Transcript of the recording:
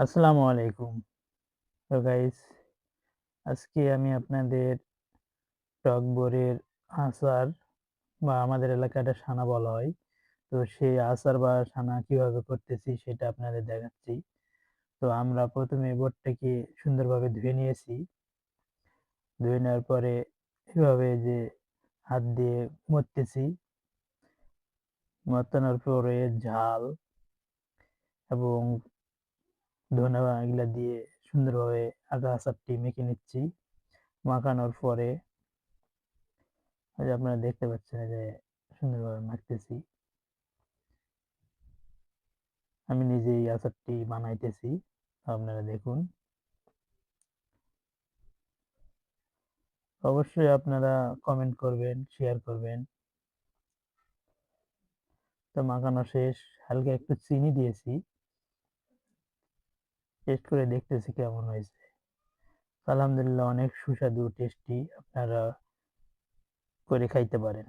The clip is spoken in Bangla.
আসসালামু আলাইকুম। তো গাইস আজকে আমি আপনাদের টক বরের আচার বা আমাদের এলাকায় এটা সানা বলা হয়। তো সেই আচার বা সানা কিভাবে করতেছি সেটা আপনাদের দেখাচ্ছি। তো আমরা ১ম এ বরটাকে সুন্দরভাবে ধুয়ে নিয়েছি। ধুয়ে নেওয়ার পরে এভাবে যে হাত দিয়ে মথতেছি। মথানোর পরে ঝাল এবং ধনা এগুলা দিয়ে সুন্দরভাবে আচারটি মেখে নিচ্ছি। মাখানোর পরে ওই যে আপনারা দেখতে পাচ্ছেন এই যে সুন্দরভাবে মাখতেছি। আমি নিজেই আচারটি বানাইতেছি। আপনারা দেখুন। অবশ্যই আপনারা কমেন্ট করবেন, শেয়ার করবেন। তো মাখানো শেষ। হালকা একটু চিনি দিয়েছি। টেস্ট করে দেখতেছি কেমন হয়েছে। আলহামদুলিল্লাহ অনেক সুস্বাদু টেস্টি আপনারা করে খাইতে পারেন।